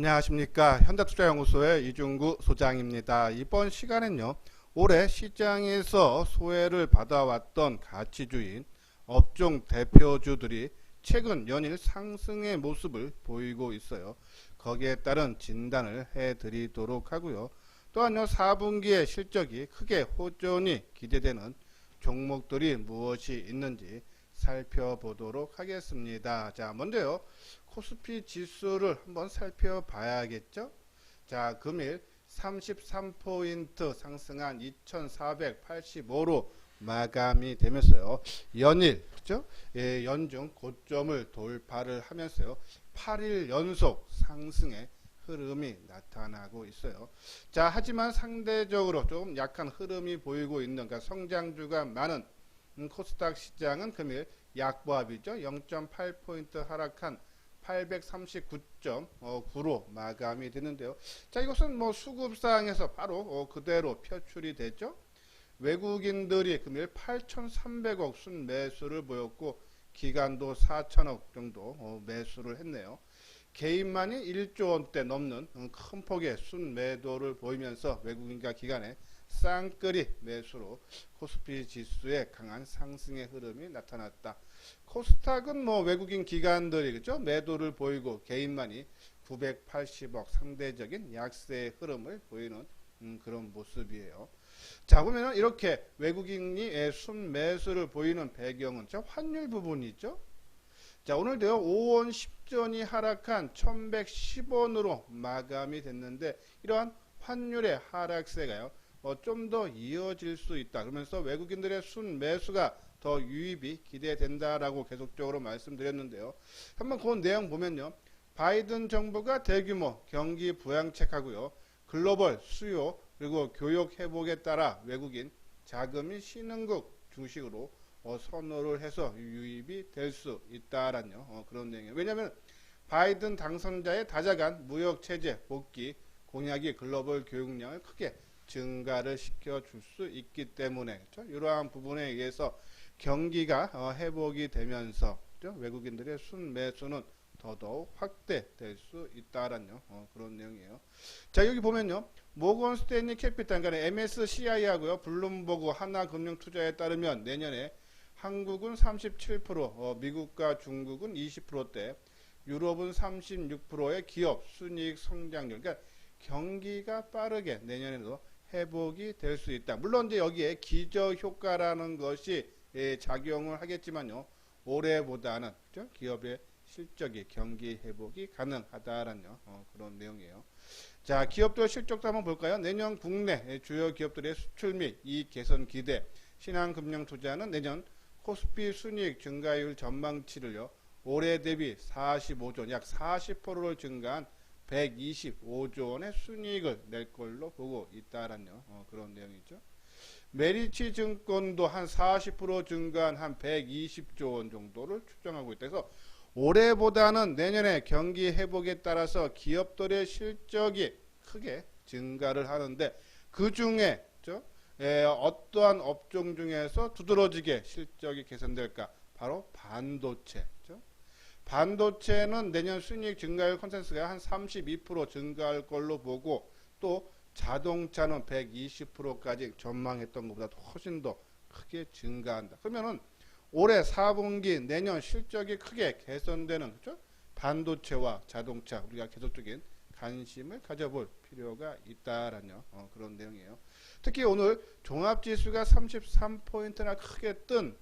안녕하십니까. 현대투자연구소의 이중구 소장입니다. 이번 시간엔요, 올해 시장에서 소외를 받아왔던 가치주인 업종 대표주들이 최근 연일 상승의 모습을 보이고 있어요. 거기에 따른 진단을 해드리도록 하고요. 또한요, 4분기의 실적이 크게 호전이 기대되는 종목들이 무엇이 있는지 살펴보도록 하겠습니다. 자, 먼저요, 코스피 지수를 한번 살펴봐야겠죠. 자, 금일 33포인트 상승한 2485로 마감이 되면서요, 연일, 그죠? 예, 연중 고점을 돌파를 하면서요, 8일 연속 상승의 흐름이 나타나고 있어요. 자, 하지만 상대적으로 좀 약한 흐름이 보이고 있는, 그러니까 성장주가 많은 코스닥 시장은 금일 약보합이죠. 0.8포인트 하락한 839.9로 마감이 되는데요. 자, 이것은 뭐 수급상에서 바로 그대로 표출이 됐죠. 외국인들이 금일 8,300억 순매수를 보였고 기관도 4천억 정도 매수를 했네요. 개인만이 1조 원대 넘는 큰 폭의 순매도를 보이면서 외국인과 기관의 쌍끌이 매수로 코스피 지수의 강한 상승의 흐름이 나타났다. 코스닥은 뭐 외국인 기관들이 그죠? 매도를 보이고 개인만이 980억 상대적인 약세의 흐름을 보이는 그런 모습이에요. 자, 보면은 이렇게 외국인이 순매수를 보이는 배경은 저 환율 부분이 있죠. 자, 오늘도요 5원 10전이 하락한 1110원으로 마감이 됐는데 이러한 환율의 하락세가요 좀 더 이어질 수 있다. 그러면서 외국인들의 순매수가 더 유입이 기대된다라고 계속적으로 말씀드렸는데요. 한번 그 내용 보면요. 바이든 정부가 대규모 경기 부양책하고요. 글로벌 수요 그리고 교육 회복에 따라 외국인 자금이 신흥국 주식으로 선호를 해서 유입이 될 수 있다라는 그런 내용이에요. 왜냐하면 바이든 당선자의 다자간 무역체제 복귀 공약이 글로벌 교육량을 크게 증가를 시켜줄 수 있기 때문에 그렇죠? 이러한 부분에 의해서 경기가 회복이 되면서 그렇죠? 외국인들의 순매수는 더더욱 확대될 수 있다라는 그런 내용이에요. 자, 여기 보면요. 모건 스탠리 캐피탈, 그러니까 MSCI 하고요. 블룸버그 하나금융투자에 따르면 내년에 한국은 37%, 미국과 중국은 20%대, 유럽은 36%의 기업 순이익 성장률. 그러니까 경기가 빠르게 내년에도 회복이 될 수 있다. 물론 이제 여기에 기저 효과라는 것이 작용을 하겠지만요. 올해보다는 그렇죠? 기업의 실적이 경기 회복이 가능하다라는 그런 내용이에요. 자, 기업들 실적도 한번 볼까요? 내년 국내 주요 기업들의 수출 및 이익 개선 기대, 신한금융투자는 내년 코스피 순이익 증가율 전망치를요. 올해 대비 45조 원, 약 40%를 증가한 125조 원의 순이익을 낼 걸로 보고 있다라는 그런 내용이죠. 메리츠 증권도 한 40% 증가한 한 120조 원 정도를 추정하고 있다. 그래서 올해보다는 내년에 경기 회복에 따라서 기업들의 실적이 크게 증가를 하는데 그 중에 어떠한 업종 중에서 두드러지게 실적이 개선될까? 바로 반도체. 반도체는 내년 순이익 증가율 컨센서스가 한 32% 증가할 걸로 보고 또 자동차는 120%까지 전망했던 것보다 훨씬 더 크게 증가한다. 그러면은 올해 4분기 내년 실적이 크게 개선되는 그렇죠? 반도체와 자동차 우리가 계속적인 관심을 가져볼 필요가 있다라는 그런 내용이에요. 특히 오늘 종합지수가 33포인트나 크게 뜬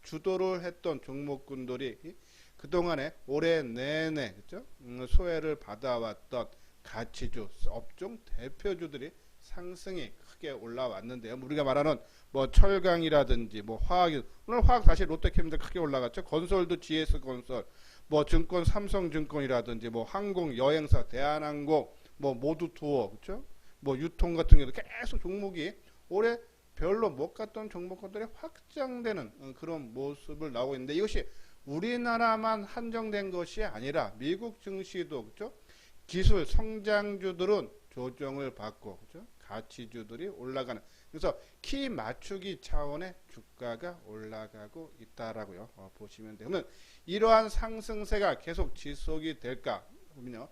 주도를 했던 종목군들이 그동안에 올해 내내 그렇죠? 소외를 받아왔던 가치주 업종 대표주들이 상승이 크게 올라왔는데요. 우리가 말하는 뭐 철강이라든지 뭐 화학, 오늘 화학 다시 롯데케미칼 크게 올라갔죠. 건설도 GS건설, 뭐 증권 삼성증권이라든지 뭐 항공 여행사 대한항공, 뭐 모두투어 그렇죠? 뭐 유통 같은 경우도 계속 종목이 올해 별로 못 갔던 종목들이 확장되는 그런 모습을 나오고 있는데 이것이 우리나라만 한정된 것이 아니라 미국 증시도 그렇죠? 기술 성장주들은 조정을 받고 그렇죠? 가치주들이 올라가는 그래서 키 맞추기 차원의 주가가 올라가고 있다라고요. 보시면 돼요. 그러면 이러한 상승세가 계속 지속이 될까? 보면요.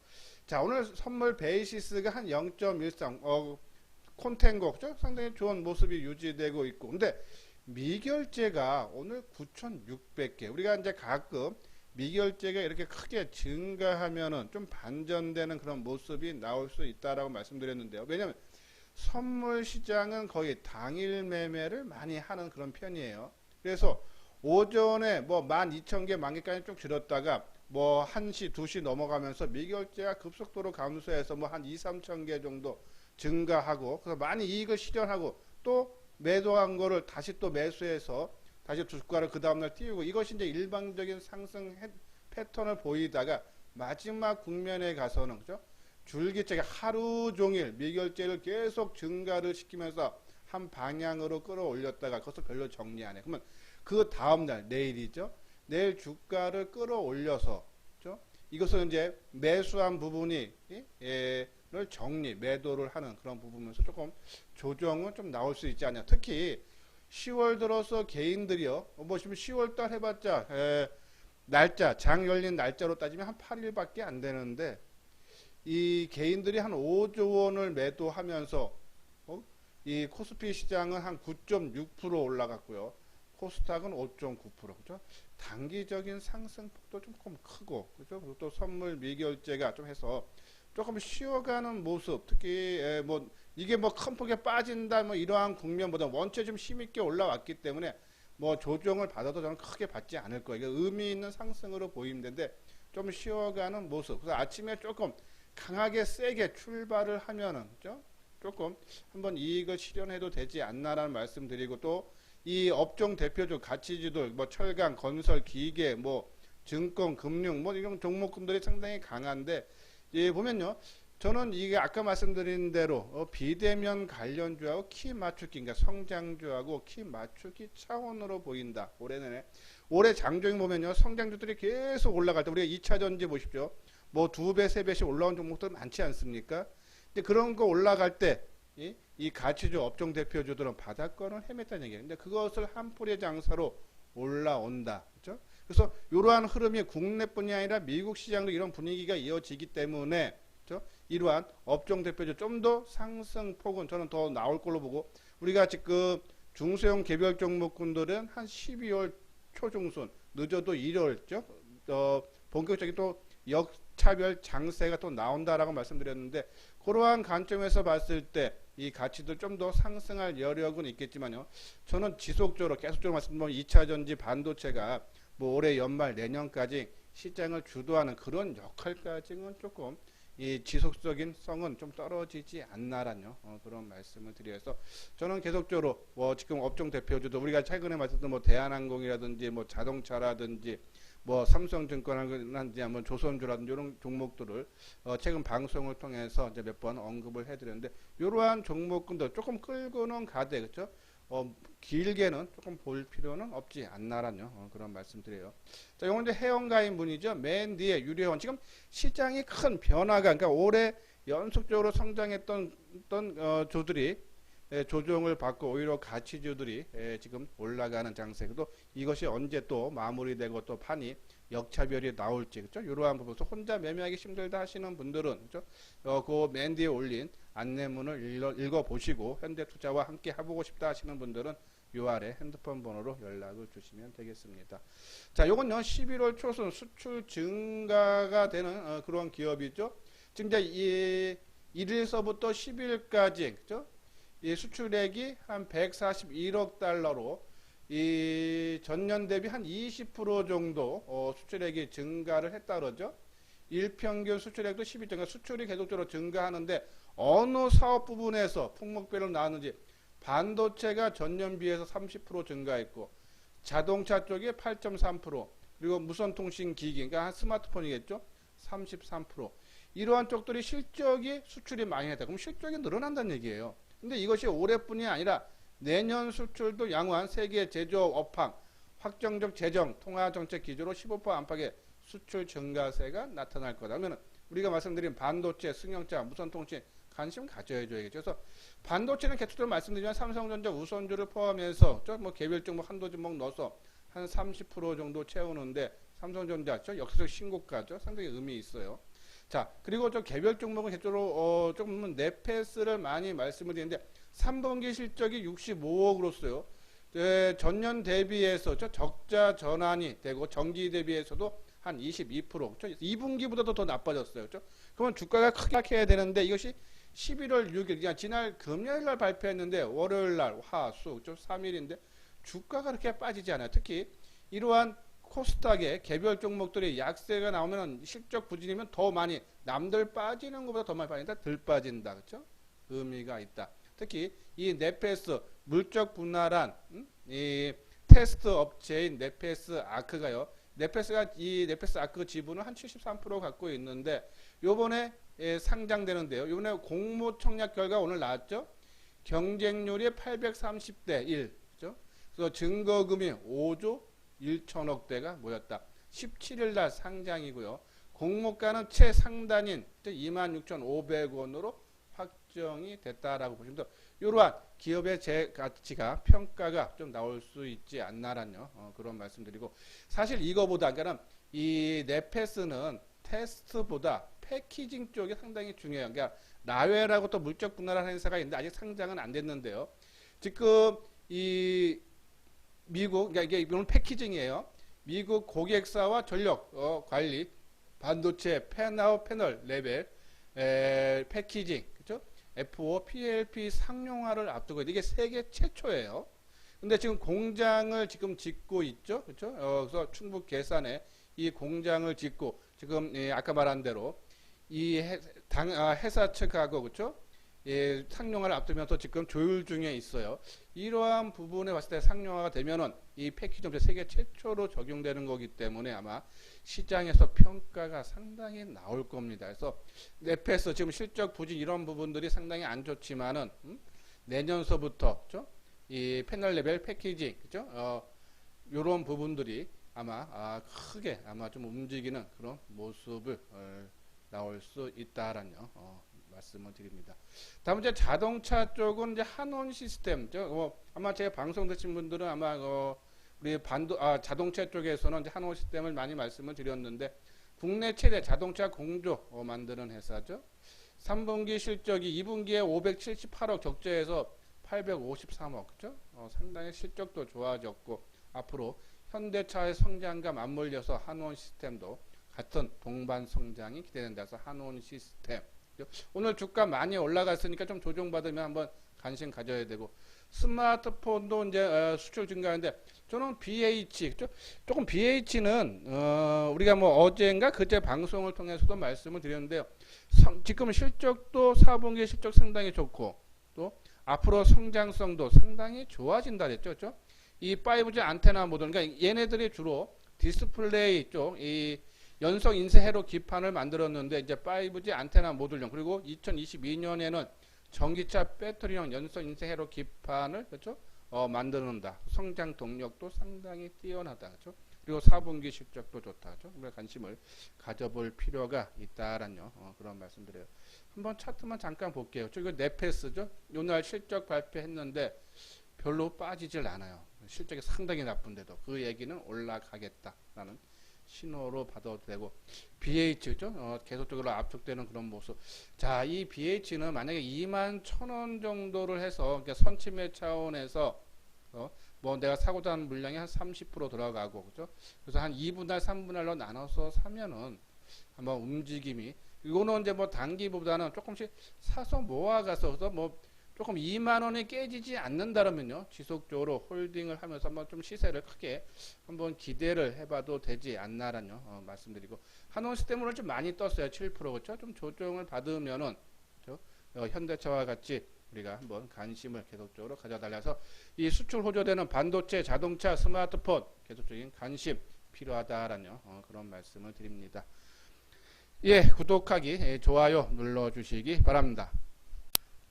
자, 오늘 선물 베이시스가 한 0.13, 콘텐고, 그죠? 상당히 좋은 모습이 유지되고 있고. 근데 미결제가 오늘 9,600개. 우리가 이제 가끔 미결제가 이렇게 크게 증가하면은 좀 반전되는 그런 모습이 나올 수 있다라고 말씀드렸는데요. 왜냐면 선물 시장은 거의 당일 매매를 많이 하는 그런 편이에요. 그래서 오전에 뭐 12,000개, 만 개까지 쭉 줄었다가 뭐 1시, 2시 넘어가면서 미결제가 급속도로 감소해서 뭐 한 2, 3천 개 정도 증가하고 그래서 많이 이익을 실현하고 또 매도한 거를 다시 또 매수해서 다시 주가를 그 다음날 띄우고 이것이 이제 일방적인 상승 패턴을 보이다가 마지막 국면에 가서는 그죠? 줄기차게 하루 종일 미결제를 계속 증가를 시키면서 한 방향으로 끌어올렸다가 그것을 별로 정리 안 해. 그러면 그 다음날 내일이죠. 내일 주가를 끌어올려서 그죠? 이것은 이제 매수한 부분이 를 정리, 매도를 하는 그런 부분에서 조금 조정은 좀 나올 수 있지 않냐. 특히 10월 들어서 개인들이요. 보시면 10월달 해봤자 날짜, 장 열린 날짜로 따지면 한 8일밖에 안 되는데 이 개인들이 한 5조 원을 매도하면서 이 코스피 시장은 한 9.6% 올라갔고요. 코스닥은 5.9%. 그죠? 단기적인 상승폭도 조금 크고, 그죠? 그리고 또 선물 미결제가 좀 해서 조금 쉬어가는 모습, 특히 뭐 이게 뭐 큰 폭에 빠진다 뭐 이러한 국면보다 원체 좀 힘있게 올라왔기 때문에 뭐 조정을 받아도 저는 크게 받지 않을 거예요. 이게 의미 있는 상승으로 보이는데 좀 쉬어가는 모습. 그래서 아침에 조금 강하게 세게 출발을 하면은 그죠? 조금 한번 이익을 실현해도 되지 않나라는 말씀드리고 또 이 업종 대표적 가치주들 뭐 철강, 건설, 기계, 뭐 증권, 금융 뭐 이런 종목군들이 상당히 강한데 예, 보면요. 저는 이게 아까 말씀드린 대로 비대면 관련주하고 키 맞추기, 그러니까 성장주하고 키 맞추기 차원으로 보인다. 올해 내내. 올해 장중에 보면요. 성장주들이 계속 올라갈 때, 우리가 2차전지 보십시오. 뭐 2배, 3배씩 올라온 종목들 많지 않습니까? 근데 그런 거 올라갈 때, 이 가치주 업종 대표주들은 바닥권을 헤맸다는 얘기예요. 근데 그것을 한 뿌리의 장사로 올라온다. 그렇죠? 그래서 이러한 흐름이 국내뿐이 아니라 미국 시장도 이런 분위기가 이어지기 때문에 그렇죠? 이러한 업종 대표주 좀 더 상승폭은 저는 더 나올 걸로 보고 우리가 지금 중소형 개별 종목군들은 한 12월 초중순 늦어도 1월죠. 본격적인 또 역차별 장세가 또 나온다라고 말씀드렸는데 그러한 관점에서 봤을 때 이 가치들 좀 더 상승할 여력은 있겠지만요. 저는 지속적으로 계속적으로 말씀드리면 2차전지 반도체가 뭐 올해 연말 내년까지 시장을 주도하는 그런 역할까지는 조금 이 지속적인 성은 좀 떨어지지 않나라는 그런 말씀을 드려서 저는 계속적으로 뭐 지금 업종 대표주도 우리가 최근에 말씀드린 뭐 대한항공이라든지 뭐 자동차라든지 뭐 삼성증권이라든지 한번 조선주라든지 이런 종목들을 최근 방송을 통해서 이제 몇 번 언급을 해드렸는데 이러한 종목군도 조금 끌고는 가되 그렇죠? 길게는 조금 볼 필요는 없지 않나라는 그런 말씀드려요. 자, 이건 이제 회원가인 분이죠. 맨 뒤에 유료회원. 지금 시장이 큰 변화가, 그러니까 올해 연속적으로 성장했던 주들이 조정을 받고 오히려 가치주들이 지금 올라가는 장세고 이것이 언제 또 마무리되고 또 판이 역차별이 나올지 그렇죠? 이러한 부분에서 혼자 매매하기 힘들다 하시는 분들은 그렇죠? 그 맨 뒤에 올린 안내문을 읽어보시고 현대투자와 함께 해보고 싶다 하시는 분들은 요 아래 핸드폰 번호로 연락을 주시면 되겠습니다. 자, 요건요 11월 초순 수출 증가가 되는 그런 기업이죠. 지금 이제 1일서부터 10일까지 그죠? 이 수출액이 한 141억 달러로 이 전년 대비 한 20% 정도 수출액이 증가를 했다 그러죠. 일평균 수출액도 12%, 수출이 계속적으로 증가하는데 어느 사업 부분에서 품목별로 나왔는지 반도체가 전년 비해서 30% 증가했고 자동차 쪽이 8.3% 그리고 무선통신기기 그러니까 스마트폰이겠죠. 33% 이러한 쪽들이 실적이 수출이 많이 했다. 그럼 실적이 늘어난다는 얘기예요. 근데 이것이 올해뿐이 아니라 내년 수출도 양호한 세계 제조업 업황, 확정적 재정, 통화정책 기조로 15% 안팎의 수출 증가세가 나타날 거다. 그러면 우리가 말씀드린 반도체, 승용차, 무선통신 관심 가져야줘야겠죠. 그래서 반도체는 계속적으로 말씀드리면 삼성전자 우선주를 포함해서 뭐 개별 종목 한도 종목 넣어서 한 30% 정도 채우는데 삼성전자 역사적 신고가죠. 상당히 의미 있어요. 자, 그리고 저 개별 종목은 개별적으로 조금 네페스를 많이 말씀을 드리는데 3분기 실적이 65억으로서요. 전년 대비해서 저 적자 전환이 되고 정기 대비해서도 한 22%, 2분기보다도 더 나빠졌어요. 그렇죠? 그러면 주가가 크게 하락해야 되는데 이것이 11월 6일, 그냥 지난 금요일 날 발표했는데 월요일 날 화수, 3일인데 주가가 그렇게 빠지지 않아요. 특히 이러한 코스닥의 개별 종목들이 약세가 나오면 실적 부진이면 더 많이 남들 빠지는 것보다 더 많이 빠진다, 덜 빠진다, 그렇죠? 의미가 있다. 특히 이 네페스 물적 분할한 이 테스트 업체인 네페스 아크가요. 네페스가 이 네페스 아크 지분을 한 73% 갖고 있는데 요번에 상장되는데요. 요번에 공모 청약 결과 오늘 나왔죠. 경쟁률이 830대 1. 그죠? 그래서 증거금이 5조 1천억대가 모였다. 17일 날 상장이고요. 공모가는 최상단인 26,500원으로 확정이 됐다라고 보시면 돼요. 이러한 기업의 제 가치가 평가가 좀 나올 수 있지 않나라는 그런 말씀드리고, 사실 이거보다 그러니까 이 네페스는 테스트보다 패키징 쪽이 상당히 중요해요. 그러니까 라웨라고 또 물적 분할하는 회사가 있는데 아직 상장은 안 됐는데요. 지금 이 미국, 그러니까 이게 패키징이에요. 미국 고객사와 전력 관리 반도체 팬아웃 패널 레벨 패키징, 그렇죠? F5 PLP 상용화를 앞두고 이게 세계 최초예요. 근데 지금 공장을 지금 짓고 있죠, 그렇죠? 그래서 충북 계산에 이 공장을 짓고 지금 아까 말한 대로 이 회사 측하고 그렇죠? 예, 상용화를 앞두면서 지금 조율 중에 있어요. 이러한 부분에 봤을 때 상용화가 되면은 이 패키지 업체 세계 최초로 적용되는 거기 때문에 아마 시장에서 평가가 상당히 나올 겁니다. 그래서 네페스 지금 실적 부진 이런 부분들이 상당히 안 좋지만은 내년서부터 그렇죠? 이 패널 레벨 패키지 그렇죠? 이런 부분들이 아마 크게 아마 좀 움직이는 그런 모습을 나올 수 있다라는 말씀을 드립니다. 다음 이제 자동차 쪽은 이제 한원 시스템, 아마 제 방송 듣신 분들은 아마 우리 자동차 쪽에서는 이제 한원 시스템을 많이 말씀을 드렸는데 국내 최대 자동차 공조 만드는 회사죠. 3분기 실적이 2분기에 578억 적자에서 853억, 그죠? 상당히 실적도 좋아졌고 앞으로 현대차의 성장과 맞물려서 한원 시스템도 같은 동반 성장이 기대된다. 그래서 한원 시스템. 오늘 주가 많이 올라갔으니까 좀 조정받으면 한번 관심 가져야 되고, 스마트폰도 이제 수출 증가하는데 저는 BH 조금 BH는 우리가 뭐 어제인가 그제 방송을 통해서도 말씀을 드렸는데요. 지금 실적도 4분기 실적 상당히 좋고 또 앞으로 성장성도 상당히 좋아진다 그랬죠. 그렇죠? 이 5G 안테나 모듈, 그러니까 얘네들이 주로 디스플레이 쪽 이 연성 인쇄 회로 기판을 만들었는데 이제 5G 안테나 모듈용, 그리고 2022년에는 전기차 배터리용 연성 인쇄 회로 기판을 그렇죠? 만드는다. 성장 동력도 상당히 뛰어나다. 그렇죠? 그리고 4분기 실적도 좋다. 그렇죠? 우리가 관심을 가져볼 필요가 있다라는 그런 말씀드려요. 한번 차트만 잠깐 볼게요. 이거 네페스죠? 오늘 실적 발표했는데 별로 빠지질 않아요. 실적이 상당히 나쁜데도 그 얘기는 올라가겠다라는 신호로 봐도 되고, BH죠? 계속적으로 압축되는 그런 모습. 자, 이 BH는 만약에 21,000원 정도를 해서 그러니까 선침해 차원에서 뭐 내가 사고자 하는 물량이 한 30% 들어가고 그죠? 그래서 한 2분할, 3분할로 나눠서 사면은 한번 움직임이, 이거는 이제 뭐 단기보다는 조금씩 사서 모아가서 뭐 조금 2만 원이 깨지지 않는다면요, 지속적으로 홀딩을 하면서 한번 좀 시세를 크게 한번 기대를 해봐도 되지 않나라는 말씀드리고, 한원 시스템으로 좀 많이 떴어요. 7% 그렇죠? 좀 조정을 받으면은 그렇죠? 현대차와 같이 우리가 한번 관심을 계속적으로 가져달라서 이 수출 호조되는 반도체, 자동차, 스마트폰 계속적인 관심 필요하다라는 그런 말씀을 드립니다. 예, 구독하기, 좋아요 눌러주시기 바랍니다.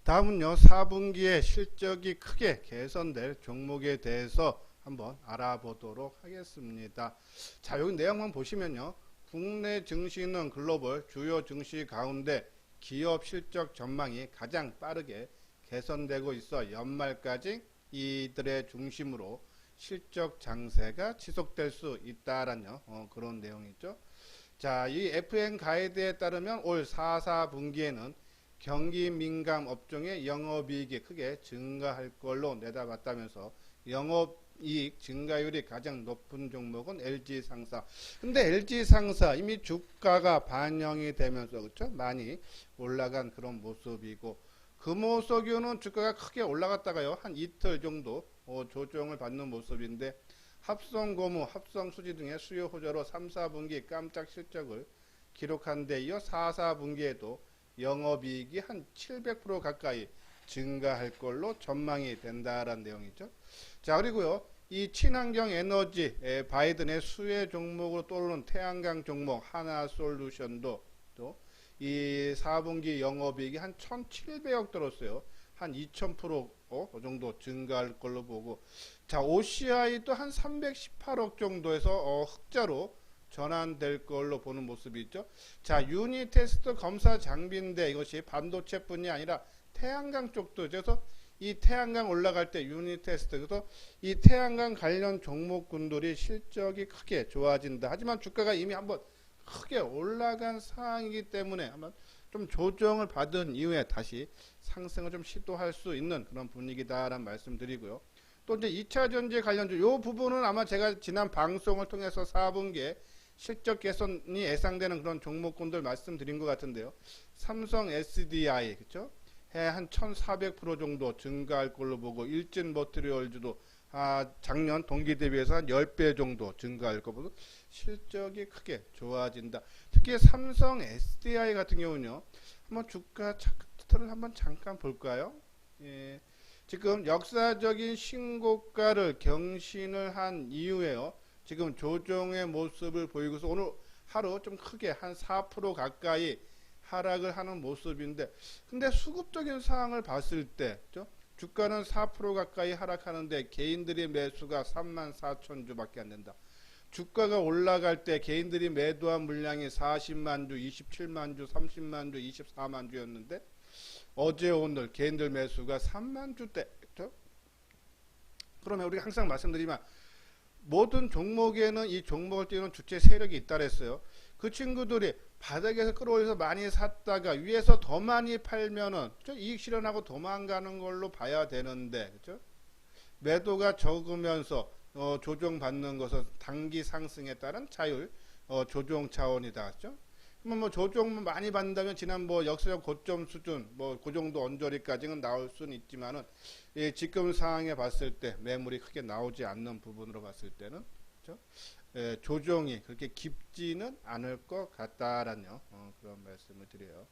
다음은요, 4분기에 실적이 크게 개선될 종목에 대해서 한번 알아보도록 하겠습니다. 자, 여기 내용만 보시면요, 국내 증시는 글로벌 주요 증시 가운데 기업 실적 전망이 가장 빠르게 개선되고 있어 연말까지 이들의 중심으로 실적 장세가 지속될 수 있다라는 그런 내용이죠. 자, 이 FN 가이드에 따르면 올 4분기에는 경기 민감 업종의 영업이익이 크게 증가할 걸로 내다봤다면서 영업이익 증가율이 가장 높은 종목은 LG상사. 근데 LG상사 이미 주가가 반영이 되면서 그렇죠? 많이 올라간 그런 모습이고 금호석유는 주가가 크게 올라갔다가요 한 이틀 정도 조정을 받는 모습인데 합성고무, 합성수지 등의 수요 호조로 3, 4분기 깜짝 실적을 기록한 데 이어 4분기에도 영업이익이 한 700% 가까이 증가할 걸로 전망이 된다라는 내용이죠. 자, 그리고요. 이 친환경 에너지 바이든의 수혜 종목으로 떠오르는 태양광 종목 하나솔루션도 또 이 4분기 영업이익이 한 1,700억 들었어요. 한 2000% 정도 증가할 걸로 보고 자, OCI도 한 318억 정도에서 흑자로 전환될 걸로 보는 모습이 있죠. 자, 유니 테스트 검사 장비인데 이것이 반도체뿐이 아니라 태양광 쪽도 그래서 이 태양광 올라갈 때 유니 테스트 그래서 이 태양광 관련 종목군들이 실적이 크게 좋아진다. 하지만 주가가 이미 한번 크게 올라간 상황이기 때문에 한번 좀 조정을 받은 이후에 다시 상승을 좀 시도할 수 있는 그런 분위기다라는 말씀드리고요. 또 이제 2차 전지 관련주 이 부분은 아마 제가 지난 방송을 통해서 4분기에 실적 개선이 예상되는 그런 종목군들 말씀드린 것 같은데요. 삼성 SDI 그렇죠? 해 한 1,400% 정도 증가할 걸로 보고 일진 머티리얼즈도 작년 동기 대비해서 한 10배 정도 증가할 거 보고 실적이 크게 좋아진다. 특히 삼성 SDI 같은 경우는요. 한번 주가 차트를 한번 잠깐 볼까요? 예, 지금 역사적인 신고가를 경신을 한 이후에요. 지금 조정의 모습을 보이고서 오늘 하루 좀 크게 한 4% 가까이 하락을 하는 모습인데 근데 수급적인 상황을 봤을 때 그렇죠? 주가는 4% 가까이 하락하는데 개인들의 매수가 34,000주 밖에 안 된다. 주가가 올라갈 때 개인들이 매도한 물량이 40만 주, 27만 주, 30만 주, 24만 주였는데 어제 오늘 개인들 매수가 3만 주대. 그렇죠? 그러면 우리가 항상 말씀드리면 모든 종목에는 이 종목을 띄우는 주체 세력이 있다 그랬어요. 그 친구들이 바닥에서 끌어올려서 많이 샀다가 위에서 더 많이 팔면은 그렇죠? 이익 실현하고 도망가는 걸로 봐야 되는데 그렇죠? 매도가 적으면서 조정받는 것은 단기 상승에 따른 자율 조정 차원이다. 그렇죠? 뭐 조정 많이 받는다면 지난 뭐 역사적 고점 수준 뭐 그 정도 언저리까지는 나올 수는 있지만은 지금 상황에 봤을 때 매물이 크게 나오지 않는 부분으로 봤을 때는 그렇죠? 조정이 그렇게 깊지는 않을 것 같다라는 그런 말씀을 드려요.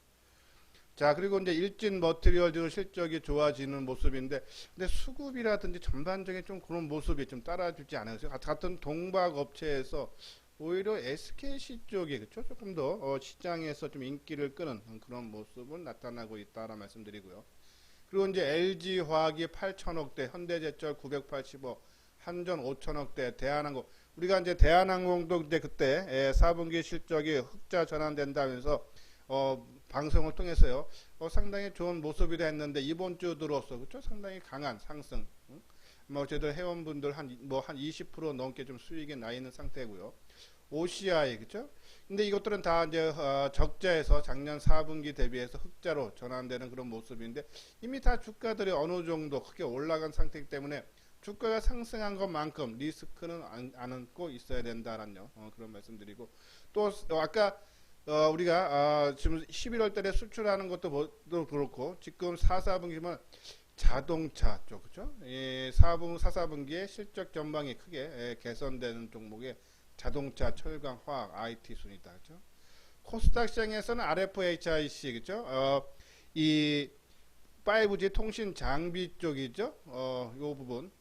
자, 그리고 이제 일진 머티리얼즈로 실적이 좋아지는 모습인데, 근데 수급이라든지 전반적인 좀 그런 모습이 좀 따라주지 않아요. 같은 동박 업체에서 오히려 SKC 쪽이 그렇죠? 조금 더 시장에서 좀 인기를 끄는 그런 모습은 나타나고 있다라는 말씀드리고요. 그리고 이제 LG화학이 8천억대, 현대제철 985, 한전 5천억대, 대한항공 우리가 이제 대한항공도 이제 그때 4분기 실적이 흑자 전환된다면서 방송을 통해서요 상당히 좋은 모습이 됐는데 이번 주 들어서 그렇죠 상당히 강한 상승. 뭐 저희들 회원분들 한 20% 넘게 좀 수익이 나 있는 상태고요. OCI 그렇죠? 근데 이것들은 다 이제 적자에서 작년 4분기 대비해서 흑자로 전환되는 그런 모습인데 이미 다 주가들이 어느 정도 크게 올라간 상태이기 때문에 주가가 상승한 것만큼 리스크는 안 안고 있어야 된다라는 그런 말씀드리고 또 아까 우리가 지금 11월 달에 수출하는 것도 그렇고 지금 4분기면 자동차 쪽 그죠? 4분기에 실적 전망이 크게 개선되는 종목의 자동차, 철강, 화학, IT 순이다. 그죠? 코스닥 시장에서는 RFHIC 그죠? 이 5G 통신 장비 쪽이죠. 요 부분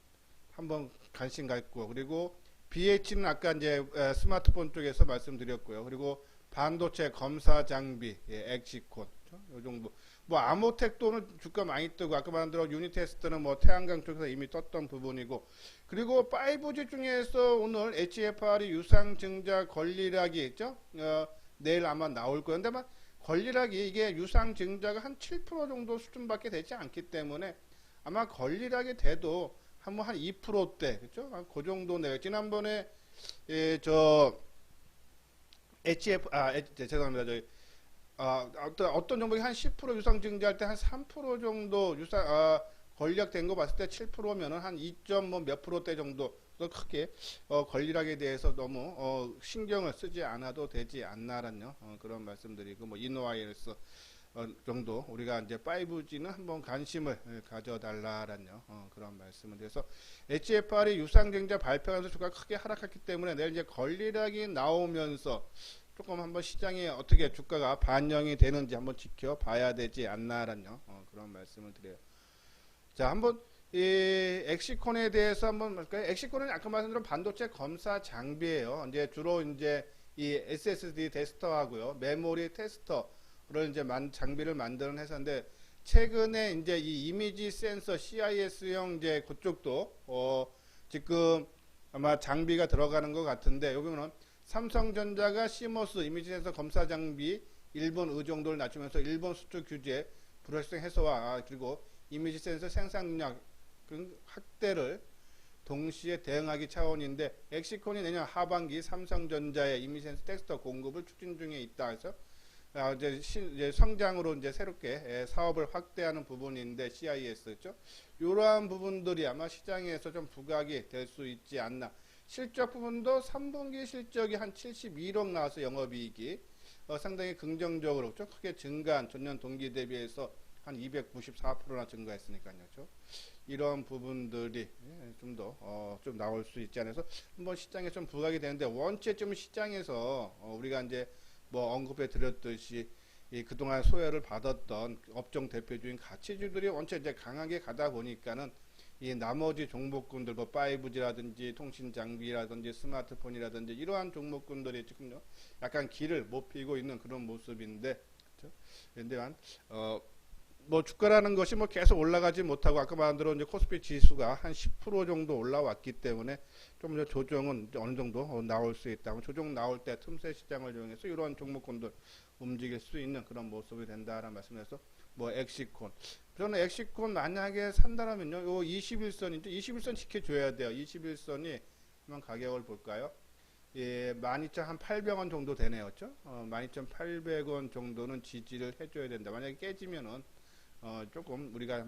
한번 관심 갖고 그리고 BH는 아까 이제 스마트폰 쪽에서 말씀드렸고요. 그리고 반도체 검사 장비, 엑시콘, 요 정도. 뭐 아모텍도는 주가 많이 뜨고 아까 말한 대로 유니테스트는 뭐 태양광 쪽에서 이미 떴던 부분이고 그리고 5G 중에서 오늘 HFR이 유상증자 권리락이 있죠. 내일 아마 나올 거예요. 근데 막 권리락이 이게 유상증자가 한 7% 정도 수준밖에 되지 않기 때문에 아마 권리락이 돼도 한 2%대 그렇죠? 그 정도 내요. 지난번에 저 죄송합니다. 어떤 종목이 한 10% 유상 증자할 때 한 3% 정도 권리락된 거 봤을 때 7%면은 한 2점 뭐 몇 프로대 정도 크게 권리락에 대해서 너무 신경을 쓰지 않아도 되지 않나라는 그런 말씀드리고 뭐 이노와이어스 정도 우리가 이제 5G는 한번 관심을 가져달라라는 그런 말씀을 드려서 HFR이 유상증자 발표하면서 주가가 크게 하락했기 때문에 내일 이제 권리락이 나오면서 조금 한번 시장에 어떻게 주가가 반영이 되는지 한번 지켜봐야 되지 않나라는 그런 말씀을 드려요. 자, 한번 이 엑시콘에 대해서 한번 볼까요? 엑시콘은 아까 말씀드린 반도체 검사 장비예요. 이제 주로 이제 이 SSD 테스터하고요, 메모리 테스터를 이제 장비를 만드는 회사인데 최근에 이제 이 이미지 센서 CIS용 이제 그쪽도 지금 아마 장비가 들어가는 것 같은데 여기는 삼성전자가 시모스 이미지 센서 검사 장비 일본 의존도를 낮추면서 일본 수출 규제 불확실성 해소와 그리고 이미지 센서 생산 능력 확대를 동시에 대응하기 차원인데 엑시콘이 내년 하반기 삼성전자의 이미지 센서 텍스터 공급을 추진 중에 있다 해서 이제 성장으로 이제 새롭게 사업을 확대하는 부분인데 CIS 그렇죠? 이러한 부분들이 아마 시장에서 좀 부각이 될 수 있지 않나. 실적 부분도 3분기 실적이 한 71억 나와서 영업이익이 상당히 긍정적으로 좀 크게 증가한 전년 동기 대비해서 한 294%나 증가했으니까요. 그렇죠? 이런 부분들이 좀 더 좀 나올 수 있지 않아서 한번 시장에 좀 부각이 되는데 원체 좀 시장에서 우리가 이제 뭐 언급해 드렸듯이 이 그동안 소외를 받았던 업종 대표주인 가치주들이 원체 이제 강하게 가다 보니까는 이 나머지 종목군들 뭐 5G라든지 통신 장비라든지 스마트폰이라든지 이러한 종목군들이 지금요 약간 길을 못 피고 있는 그런 모습인데 그렇죠? 근데 뭐 주가라는 것이 뭐 계속 올라가지 못하고 아까 말한 대로 이제 코스피 지수가 한 10% 정도 올라왔기 때문에 좀 조정은 어느 정도 나올 수 있다. 조정 나올 때 틈새 시장을 이용해서 이러한 종목군들 움직일 수 있는 그런 모습이 된다라는 말씀에서 뭐 엑시콘 저는 엑시콘 만약에 산다라면요 요 21선인데 21선 지켜줘야 돼요. 21선이 한번 가격을 볼까요? 예, 12,800원 정도 되네요. 그렇죠? 12,800원 정도는 지지를 해줘야 된다. 만약에 깨지면은 조금 우리가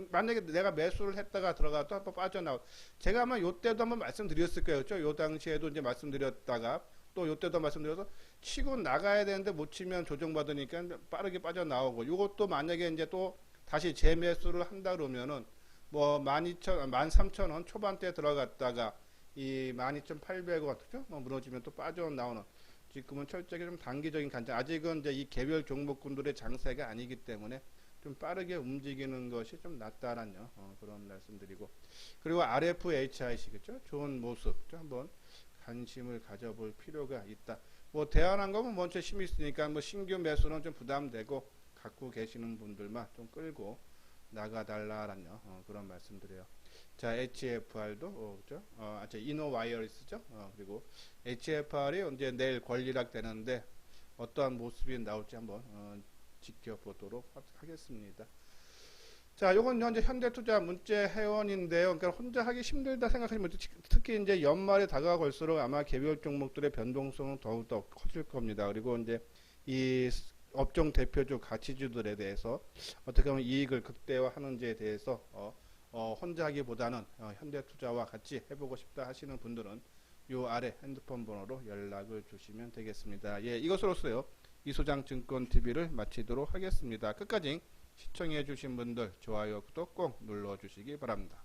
만약에 내가 매수를 했다가 들어가도 한번 빠져나오. 제가 아마 요때도 한번 말씀드렸을 거예요. 그렇죠? 요 당시에도 이제 말씀드렸다가 또 요때도 말씀드려서 치고 나가야 되는데 못 치면 조정받으니까 빠르게 빠져나오고 요것도 만약에 이제 또 다시 재매수를 한다 그러면은 뭐 13,000원 초반대 들어갔다가 이 12,800원 그죠? 뭐 무너지면 또 빠져나오는 지금은 철저하게 좀 단기적인 관점 아직은 이제 이 개별 종목군들의 장세가 아니기 때문에 좀 빠르게 움직이는 것이 좀 낫다라는 그런 말씀드리고 그리고 RFHIC 그죠? 좋은 모습 한번 관심을 가져볼 필요가 있다. 뭐 대한항공은 먼저 힘이 있으니까 뭐 신규 매수는 좀 부담되고 갖고 계시는 분들만 좀 끌고 나가달라라는 그런 말씀드려요. 자, HFR도 그죠? 이노와이어리스죠? 그리고 HFR이 이제 내일 권리락 되는데 어떠한 모습이 나올지 한번 지켜보도록 하겠습니다. 자, 요건 현재 현대투자 문제 회원인데요. 그러니까 혼자 하기 힘들다 생각하시면 특히 이제 연말에 다가갈수록 아마 개별 종목들의 변동성은 더욱더 커질 겁니다. 그리고 이제 이 업종 대표주 가치주들에 대해서 어떻게 하면 이익을 극대화하는지에 대해서 혼자 하기보다는 현대투자와 같이 해보고 싶다 하시는 분들은 요 아래 핸드폰 번호로 연락을 주시면 되겠습니다. 예, 이것으로서요 이소장증권TV를 마치도록 하겠습니다. 끝까지 시청해 주신 분들 좋아요 구독 꼭 눌러 주시기 바랍니다.